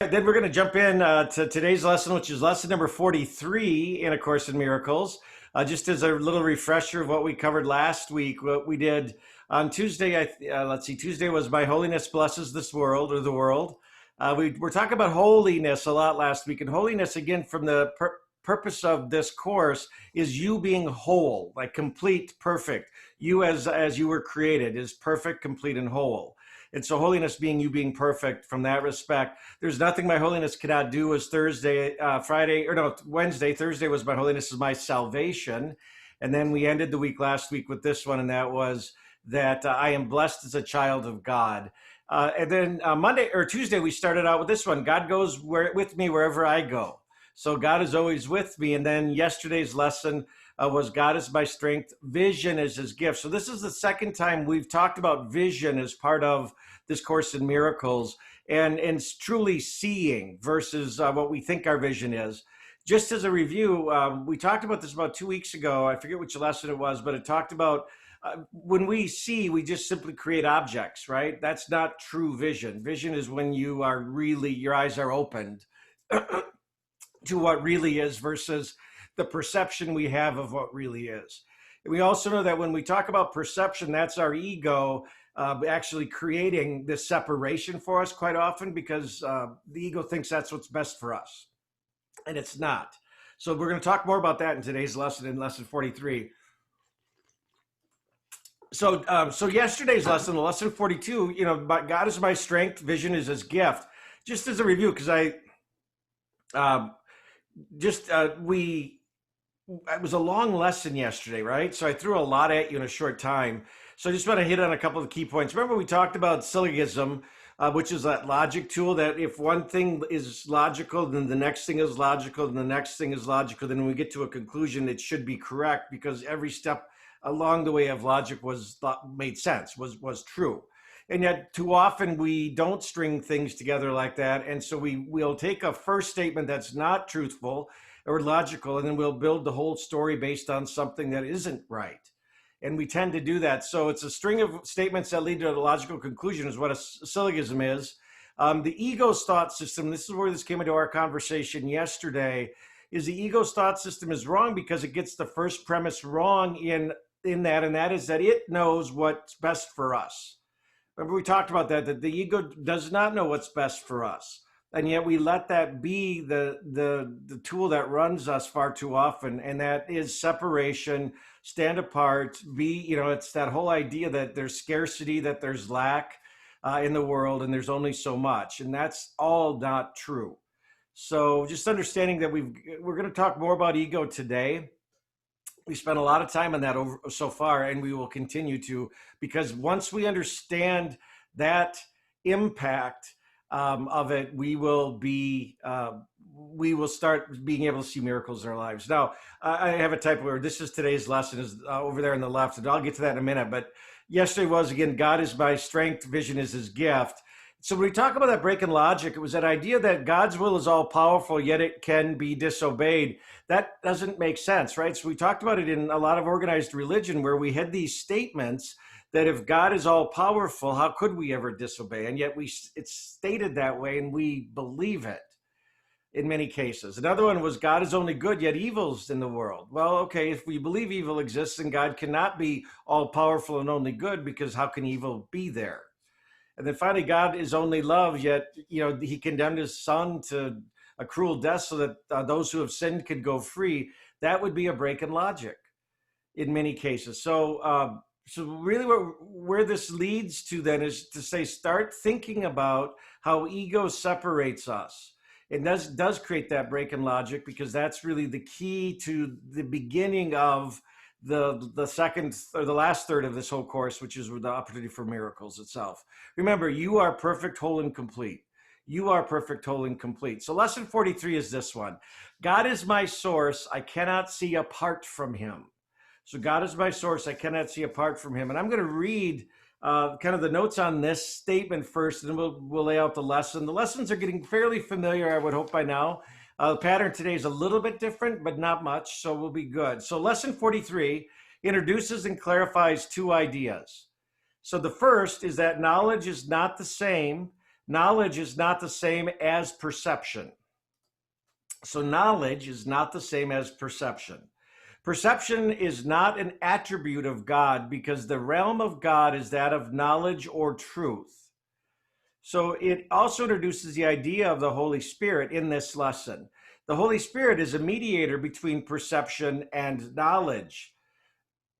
Then we're going to jump in to today's lesson, which is lesson number 43 in A Course in Miracles. Just as a little refresher of what we covered last week, what we did on Tuesday, Tuesday was My Holiness Blesses This World, or the world. We were talking about holiness a lot last week, and holiness, again, from the purpose of this course is you being whole, like complete, perfect. You as you were created is perfect, complete, and whole. And so holiness being you being perfect from that respect. There's nothing my holiness cannot do was Wednesday. Thursday was my holiness is my salvation. And then we ended the week last week with this one, and that was that I am blessed as a child of God. And then Monday or Tuesday, we started out with this one. God goes with me wherever I go. So God is always with me. And then yesterday's lesson was God is my strength, vision is his gift. So this is the second time we've talked about vision as part of this Course in Miracles, and truly seeing versus what we think our vision is. Just as a review, we talked about this about 2 weeks ago. I forget which lesson it was, but it talked about when we see, we just simply create objects, right? That's not true vision. Vision is when you are really, your eyes are opened to what really is versus the perception we have of what really is. And we also know that when we talk about perception, that's our ego actually creating this separation for us quite often, because the ego thinks that's what's best for us, and it's not. So we're going to talk more about that in today's lesson, in lesson 43. So yesterday's lesson, lesson 42, God is my strength, vision is his gift. Just as a review, because it was a long lesson yesterday, right? So I threw a lot at you in a short time. So I just want to hit on a couple of key points. Remember, we talked about syllogism, which is that logic tool, that if one thing is logical, then the next thing is logical, and the next thing is logical. Then when we get to a conclusion, it should be correct, because every step along the way of logic made sense, was true. And yet too often we don't string things together like that. And so we'll take a first statement that's not truthful or logical, and then we'll build the whole story based on something that isn't right. And we tend to do that. So it's a string of statements that lead to a logical conclusion, is what a syllogism is. The ego's thought system, this is where this came into our conversation yesterday, is the ego's thought system is wrong because it gets the first premise wrong in that, and that is that it knows what's best for us. Remember, we talked about that the ego does not know what's best for us. And yet we let that be the tool that runs us far too often. And that is separation, stand apart, it's that whole idea that there's scarcity, that there's lack in the world, and there's only so much. And that's all not true. So just understanding that we're going to talk more about ego today. We spent a lot of time on that so far, and we will continue to, because once we understand that impact of it, we will start being able to see miracles in our lives. Now, I have a typo where this is today's lesson is over there on the left, and I'll get to that in a minute. But yesterday was, again, God is my strength, vision is his gift. So when we talk about that break in logic, it was that idea that God's will is all powerful, yet it can be disobeyed. That doesn't make sense, right? So we talked about it in a lot of organized religion, where we had these statements that if God is all powerful, how could we ever disobey? And yet it's stated that way, and we believe it in many cases. Another one was God is only good, yet evil's in the world. Well, okay, if we believe evil exists, then God cannot be all powerful and only good, because how can evil be there? And then finally, God is only love, yet he condemned his son to a cruel death so that those who have sinned could go free. That would be a break in logic in many cases. So really where this leads to then is to say, start thinking about how ego separates us. It does create that break in logic, because that's really the key to the beginning of the second or the last third of this whole course, which is the opportunity for miracles itself. Remember, you are perfect, whole, and complete. You are perfect, whole, and complete. So lesson 43 is this one. God is my source. I cannot see apart from him. So God is my source. I cannot see apart from him. And I'm going to read kind of the notes on this statement first, and then we'll lay out the lesson. The lessons are getting fairly familiar, I would hope, by now. The pattern today is a little bit different, but not much, so we'll be good. So lesson 43 introduces and clarifies two ideas. So the first is that knowledge is not the same knowledge is not the same as perception. So knowledge is not the same as perception. Perception is not an attribute of God because the realm of God is that of knowledge or truth. So it also introduces the idea of the Holy Spirit in this lesson. The Holy Spirit is a mediator between perception and knowledge.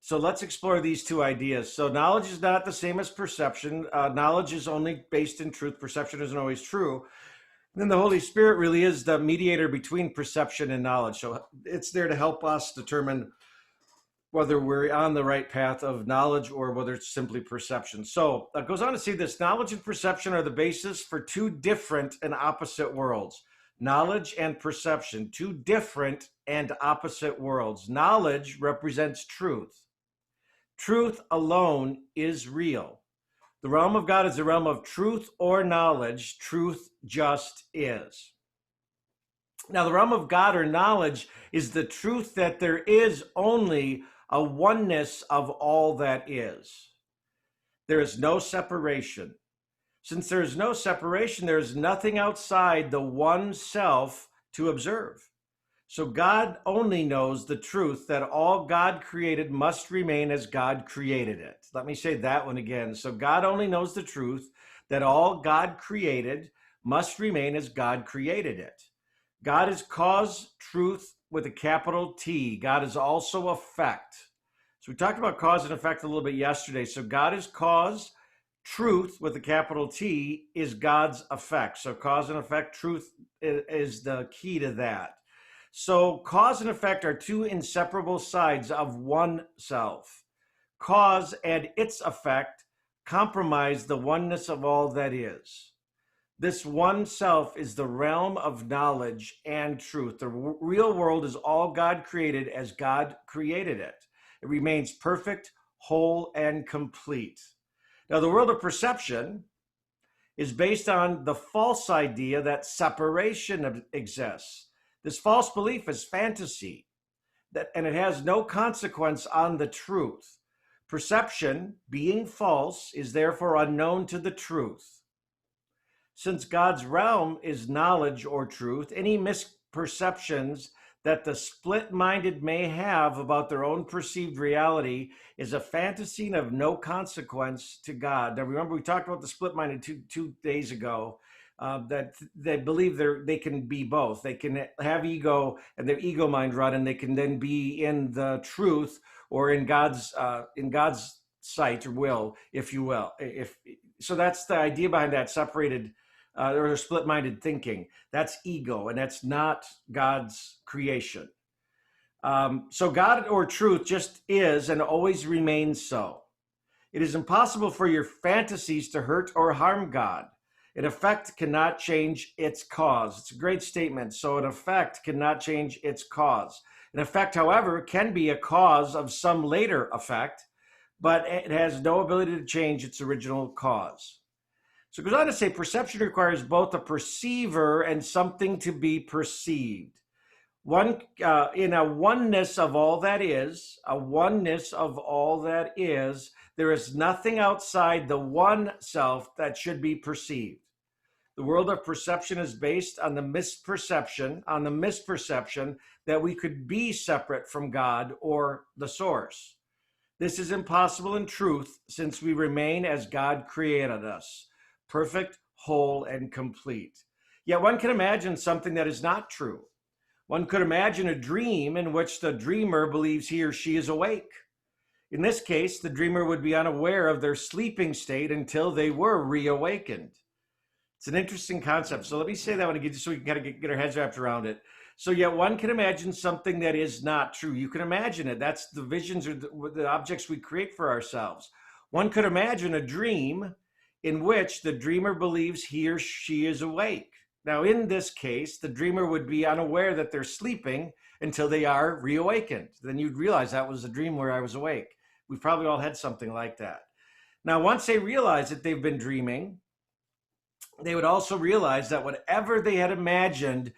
So let's explore these two ideas. So knowledge is not the same as perception. Knowledge is only based in truth. Perception isn't always true. And then the Holy Spirit really is the mediator between perception and knowledge. So it's there to help us determine whether we're on the right path of knowledge or whether it's simply perception. So it goes on to say this: knowledge and perception are the basis for two different and opposite worlds. Knowledge and perception, two different and opposite worlds. Knowledge represents truth. Truth alone is real. The realm of God is the realm of truth or knowledge. Truth just is. Now, the realm of God or knowledge is the truth that there is only a oneness of all that is. There is no separation. Since there is no separation, there is nothing outside the one self to observe. So God only knows the truth that all God created must remain as God created it. Let me say that one again. So God only knows the truth that all God created must remain as God created it. God is cause, truth with a capital T. God is also effect. So we talked about cause and effect a little bit yesterday. So God is cause, truth with a capital T is God's effect. So cause and effect, truth is the key to that. So cause and effect are two inseparable sides of one self. Cause and its effect compromise the oneness of all that is. This one self is the realm of knowledge and truth. The real world is all God created as God created it. It remains perfect, whole, and complete. Now, the world of perception is based on the false idea that separation exists. This false belief is fantasy, and it has no consequence on the truth. Perception, being false, is therefore unknown to the truth. Since God's realm is knowledge or truth, any misperceptions that the split-minded may have about their own perceived reality is a fantasy of no consequence to God. Now, remember, we talked about the split-minded two days ago, that they believe they can be both. They can have ego and their ego mind run, and they can then be in the truth or in God's sight or will, if you will. So that's the idea behind that separated or split-minded thinking. That's ego, and that's not God's creation. So God or truth just is and always remains so. It is impossible for your fantasies to hurt or harm God. An effect cannot change its cause. It's a great statement. So an effect cannot change its cause. An effect, however, can be a cause of some later effect, but it has no ability to change its original cause. So it goes on to say perception requires both a perceiver and something to be perceived. In a oneness of all that is, there is nothing outside the one self that should be perceived. The world of perception is based on the misperception that we could be separate from God or the source. This is impossible in truth, since we remain as God created us, perfect, whole, and complete. Yet one can imagine something that is not true. One could imagine a dream in which the dreamer believes he or she is awake. In this case, the dreamer would be unaware of their sleeping state until they were reawakened. It's an interesting concept. So let me say that one again, just so we can kind of get our heads wrapped around it. So yet one can imagine something that is not true. You can imagine it. That's the visions or the objects we create for ourselves. One could imagine a dream in which the dreamer believes he or she is awake. Now, in this case, the dreamer would be unaware that they're sleeping until they are reawakened. Then you'd realize that was a dream where I was awake. We've probably all had something like that. Now, once they realize that they've been dreaming, they would also realize that whatever they had imagined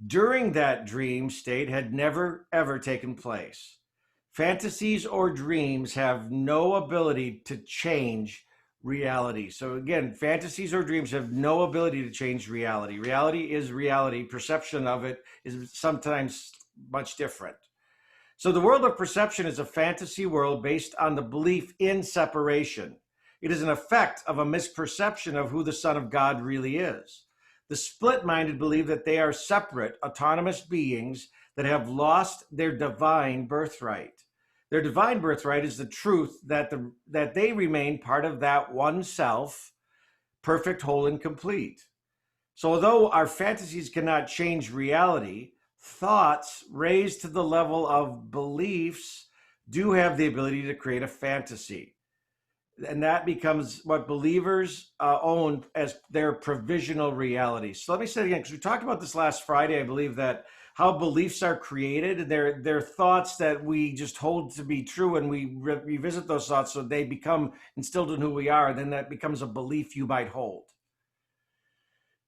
during that dream state had never, ever taken place. Fantasies or dreams have no ability to change reality. So again, fantasies or dreams have no ability to change reality. Reality is reality. Perception of it is sometimes much different. So the world of perception is a fantasy world based on the belief in separation. It is an effect of a misperception of who the Son of God really is. The split-minded believe that they are separate, autonomous beings that have lost their divine birthright. Their divine birthright is the truth that they remain part of that one self, perfect, whole, and complete. So although our fantasies cannot change reality, thoughts raised to the level of beliefs do have the ability to create a fantasy. And that becomes what believers own as their provisional reality. So let me say it again, because we talked about this last Friday, I believe, that how beliefs are created. They're thoughts that we just hold to be true, and we revisit those thoughts so they become instilled in who we are. Then that becomes a belief you might hold.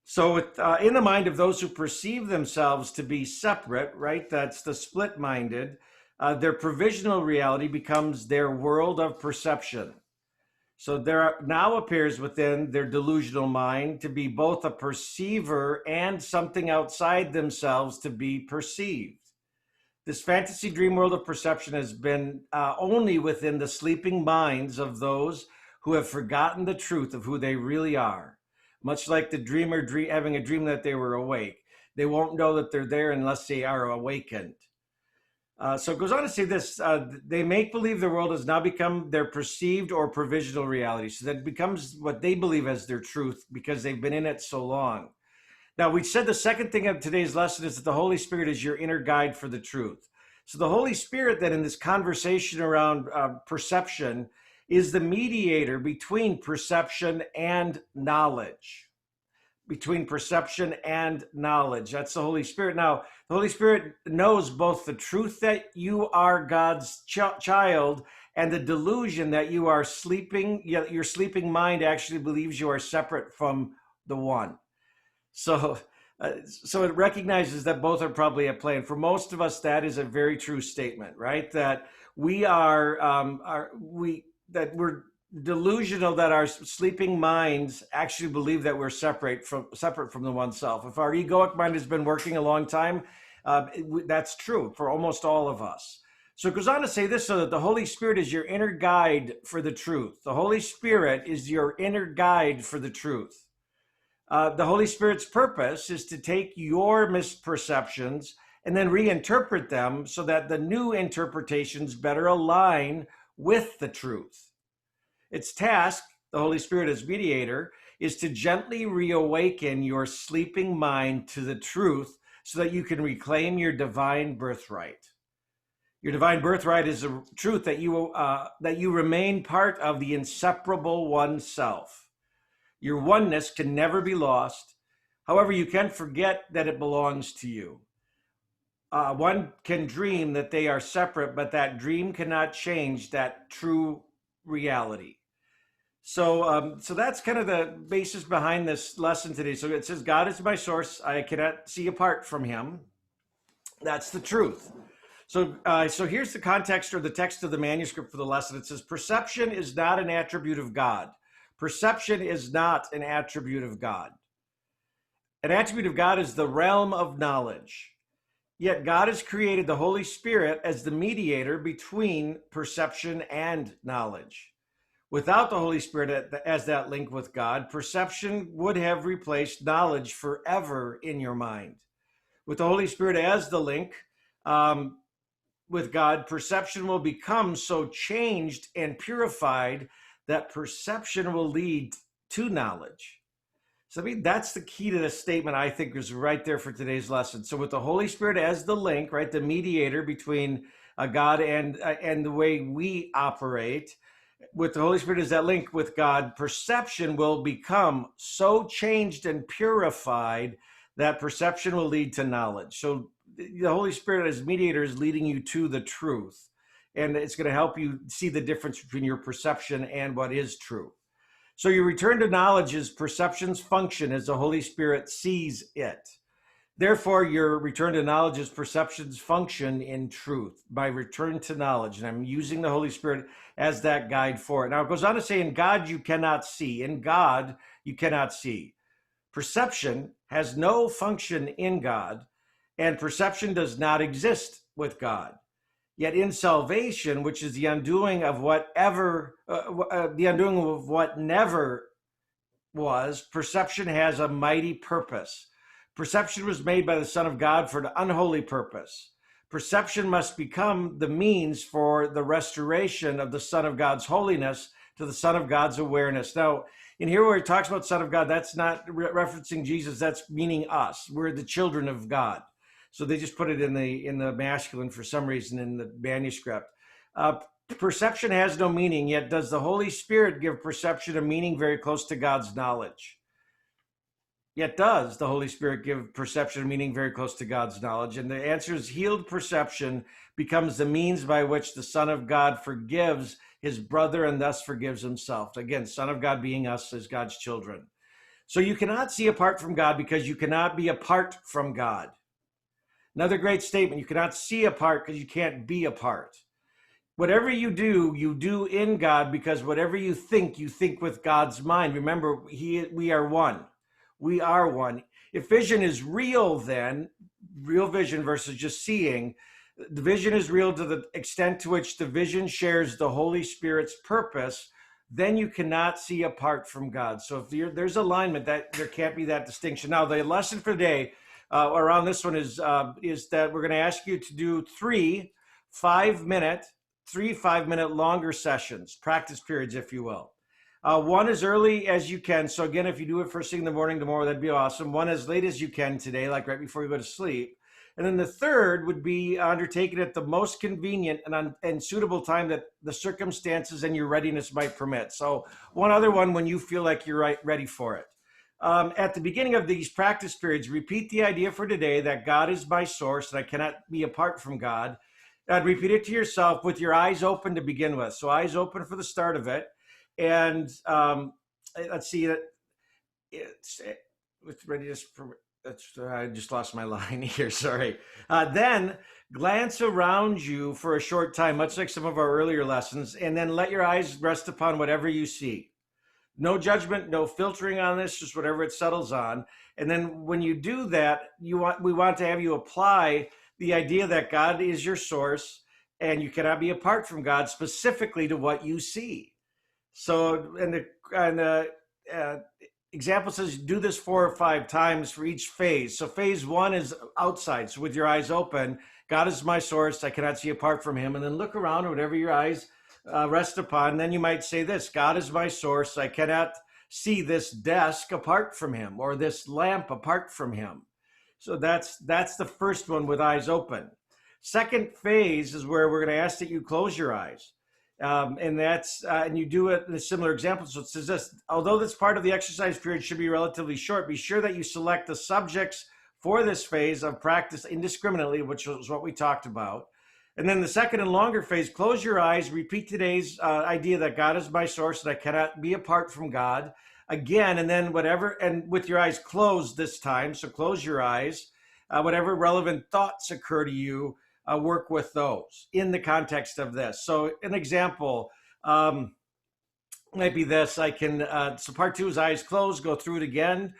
So in the mind of those who perceive themselves to be separate, right, that's the split-minded, their provisional reality becomes their world of perception. So there now appears within their delusional mind to be both a perceiver and something outside themselves to be perceived. This fantasy dream world of perception has been only within the sleeping minds of those who have forgotten the truth of who they really are. Much like the dreamer having a dream that they were awake. They won't know that they're there unless they are awakened. So it goes on to say this, they make believe the world has now become their perceived or provisional reality. So that becomes what they believe as their truth because they've been in it so long. Now, we said the second thing of today's lesson is that the Holy Spirit is your inner guide for the truth. So the Holy Spirit then in this conversation around perception is the mediator between perception and knowledge. Between perception and knowledge. That's the Holy Spirit. Now, the Holy Spirit knows both the truth that you are God's child and the delusion that you are sleeping. Your sleeping mind actually believes you are separate from the one. So it recognizes that both are probably at play. And for most of us, that is a very true statement, right? That we're delusional, that our sleeping minds actually believe that we're separate from the one self. If our egoic mind has been working a long time, that's true for almost all of us. So it goes on to say this, so that the Holy Spirit is your inner guide for the truth. The Holy Spirit is your inner guide for the truth. The Holy Spirit's purpose is to take your misperceptions and then reinterpret them so that the new interpretations better align with the truth. Its task, the Holy Spirit as mediator, is to gently reawaken your sleeping mind to the truth so that you can reclaim your divine birthright. Your divine birthright is the truth that you remain part of the inseparable one self. Your oneness can never be lost. However, you can forget that it belongs to you. One can dream that they are separate, but that dream cannot change that true reality. So that's kind of the basis behind this lesson today. So it says, God is my source. I cannot see apart from him. That's the truth. So here's the context or the text of the manuscript for the lesson. It says, perception is not an attribute of God. Perception is not an attribute of God. An attribute of God is the realm of knowledge. Yet God has created the Holy Spirit as the mediator between perception and knowledge. Without the Holy Spirit as that link with God, perception would have replaced knowledge forever in your mind. With the Holy Spirit as the link with God, perception will become so changed and purified that perception will lead to knowledge. So that's the key to this statement, I think, is right there for today's lesson. So with the Holy Spirit as the link, right, the mediator between God and the way we operate, with the Holy Spirit as that link with God, perception will become so changed and purified that perception will lead to knowledge. So the Holy Spirit as mediator is leading you to the truth, and it's going to help you see the difference between your perception and what is true. So your return to knowledge is perception's function as the Holy Spirit sees it. Therefore, your return to knowledge is perception's function in truth. By return to knowledge, and I'm using the Holy Spirit as that guide for it. Now, it goes on to say, in God you cannot see. In God you cannot see. Perception has no function in God, and perception does not exist with God. Yet in salvation, which is the undoing of the undoing of what never was, perception has a mighty purpose. Perception was made by the Son of God for an unholy purpose. Perception must become the means for the restoration of the Son of God's holiness to the Son of God's awareness. Now, in here where it talks about Son of God, that's not referencing Jesus, that's meaning us. We're the children of God. So they just put it in the masculine for some reason in the manuscript. Perception has no meaning, yet does the Holy Spirit give perception a meaning very close to God's knowledge? Yet does the Holy Spirit give perception a meaning very close to God's knowledge? And the answer is healed perception becomes the means by which the Son of God forgives his brother and thus forgives himself. Again, Son of God being us as God's children. So you cannot see apart from God because you cannot be apart from God. Another great statement, you cannot see apart because you can't be apart. Whatever you do in God, because whatever you think with God's mind. Remember, we are one. We are one. If vision is real, then, real vision versus just seeing, the vision is real to the extent to which the vision shares the Holy Spirit's purpose, then you cannot see apart from God. So if there's alignment, that there can't be that distinction. Now, the lesson for today around this one is that we're going to ask you to do three 5-minute longer sessions, practice periods, if you will. One as early as you can. So again, if you do it first thing in the morning tomorrow, that'd be awesome. One as late as you can today, like right before you go to sleep. And then the third would be undertaken at the most convenient and suitable time that the circumstances and your readiness might permit. So one other one when you feel like you're ready for it. At the beginning of these practice periods, repeat the idea for today that God is my source and I cannot be apart from God. I'd repeat it to yourself with your eyes open to begin with. So eyes open for the start of it. And let's see, I just lost my line here, sorry. Then glance around you for a short time, much like some of our earlier lessons, and then let your eyes rest upon whatever you see. No judgment, no filtering on this, just whatever it settles on. And then when you do that, we want to have you apply the idea that God is your source and you cannot be apart from God specifically to what you see. So, and the example says do this 4 or 5 times for each phase. So phase 1 is outside. So with your eyes open, God is my source. I cannot see apart from him. And then look around, whatever your eyes rest upon. Then you might say this: God is my source. I cannot see this desk apart from him or this lamp apart from him. So that's the first one with eyes open. Second phase is where we're going to ask that you close your eyes. And you do it in a similar example. So it says this: although this part of the exercise period should be relatively short, be sure that you select the subjects for this phase of practice indiscriminately, which was what we talked about. And then the second and longer phase, close your eyes, repeat today's idea that God is my source and I cannot be apart from God again. And then and with your eyes closed this time, so close your eyes, whatever relevant thoughts occur to you, work with those in the context of this. So an example might be this: so part 2 is eyes closed, go through it again.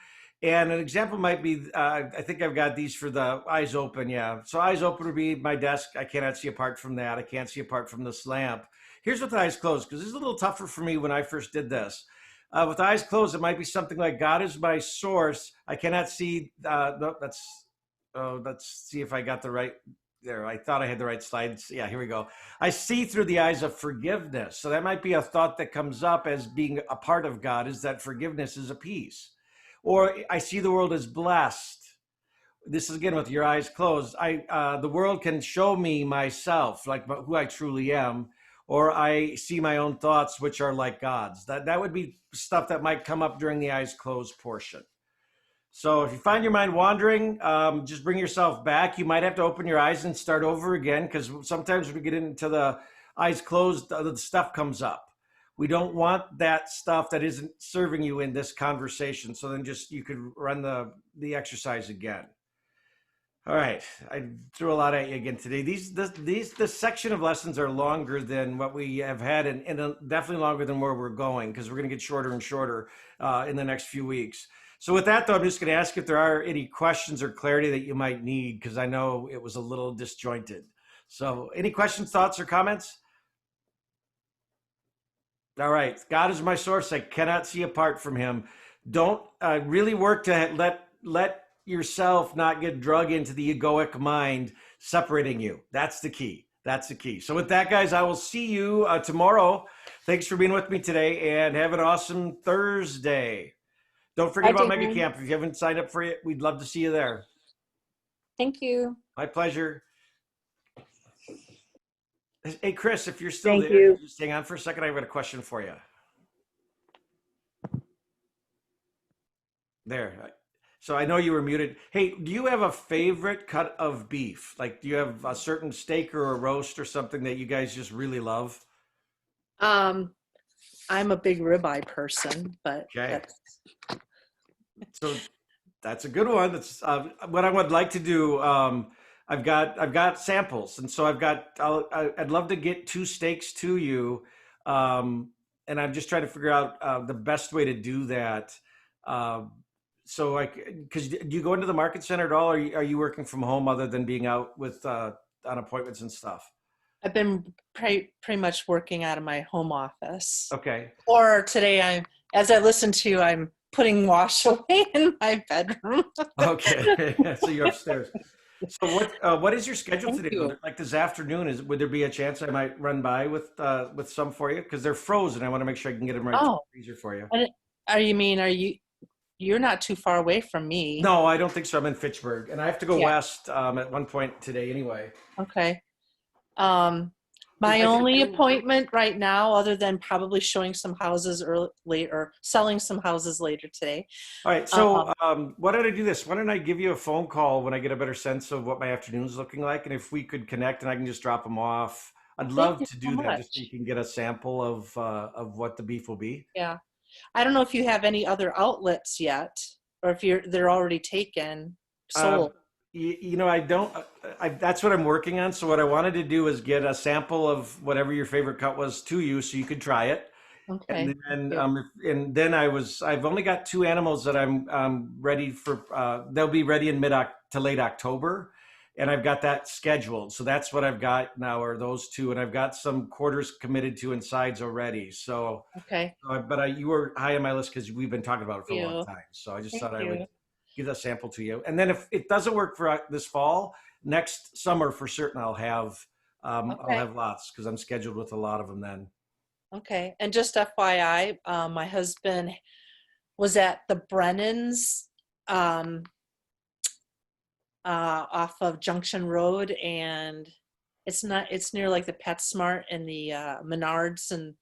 And an example might be, I think I've got these for the eyes open. Yeah. So eyes open would be my desk. I cannot see apart from that. I can't see apart from this lamp. Here's with eyes closed, because this is a little tougher for me when I first did this. With eyes closed, it might be something like, God is my source. I cannot see. Let's see if I got the right there. I thought I had the right slides. Yeah, here we go. I see through the eyes of forgiveness. So that might be a thought that comes up as being a part of God, is that forgiveness is a peace. Or I see the world as blessed. This is again with your eyes closed. The world can show me myself, like who I truly am, or I see my own thoughts, which are like God's. That would be stuff that might come up during the eyes closed portion. So if you find your mind wandering, just bring yourself back. You might have to open your eyes and start over again, because sometimes when we get into the eyes closed, the stuff comes up. We don't want that stuff that isn't serving you in this conversation. So then you could run the exercise again. All right, I threw a lot at you again today. This section of lessons are longer than what we have had, and definitely longer than where we're going because we're going to get shorter and shorter in the next few weeks. So with that, though, I'm just going to ask if there are any questions or clarity that you might need because I know it was a little disjointed. So, any questions, thoughts, or comments? All right, God is my source. I cannot see apart from Him. Don't really work to let yourself not get drug into the egoic mind separating you. That's the key. That's the key. So with that, guys, I will see you tomorrow. Thanks for being with me today, and have an awesome Thursday. Don't forget Hi, about Mega Dan. Camp. If you haven't signed up for it, we'd love to see you there. Thank you. My pleasure. Hey, Chris, if you're still Thank there, you. just hang on for a second. I've got a question for you. There. So I know you were muted. Hey, do you have a favorite cut of beef? Like, do you have a certain steak or a roast or something that you guys just really love? Um, I'm a big ribeye person, but Okay. that's So that's a good one. That's what I would like to do. I've got samples, and so I'd love to get two steaks to you, um, and I'm just trying to figure out the best way to do that. Um, so like, because do you go into the market center at all, or are you working from home other than being out with on appointments and stuff? I've been pretty much working out of my home office. Okay. Or today as I listen to you, I'm putting wash away in my bedroom. Okay. So you're upstairs. So what is your schedule Thank today? you. Like this afternoon, would there be a chance I might run by with some for you? Because they're frozen. I want to make sure I can get them right to the Oh, freezer for you. and you're not too far away from me. No, I don't think so. I'm in Fitchburg, and I have to go Yeah. west at one point today anyway. Okay. Um, If my I could only do, appointment right now, other than probably showing some houses early, late or selling some houses later today. all right. So Um, why don't I do this? Why don't I give you a phone call when I get a better sense of what my afternoon's looking like, and if we could connect, and I can just drop them off. I'd Thank love you to so do that, just so you much. can get a sample of what the beef will be. Yeah. I don't know if you have any other outlets yet, or if they're already taken, Uh, sold. I don't. That's what I'm working on. So what I wanted to do is get a sample of whatever your favorite cut was to you, so you could try it. And Okay. Thank then, you. I've only got two animals that I'm ready for. They'll be ready in to late October, and I've got that scheduled. So that's what I've got now are those two, and I've got some quarters committed to and sides already. So, Okay. you were high on my list because we've been talking about it for a Thank long you. time. So I just Thank thought I would you. give that sample to you. And then if it doesn't work for this fall, next summer for certain, I'll Okay. have lots because I'm scheduled with a lot of them then. Okay. And just FYI, my husband was at the Brennans um, off of Junction Road, and it's near like the PetSmart and the Menards and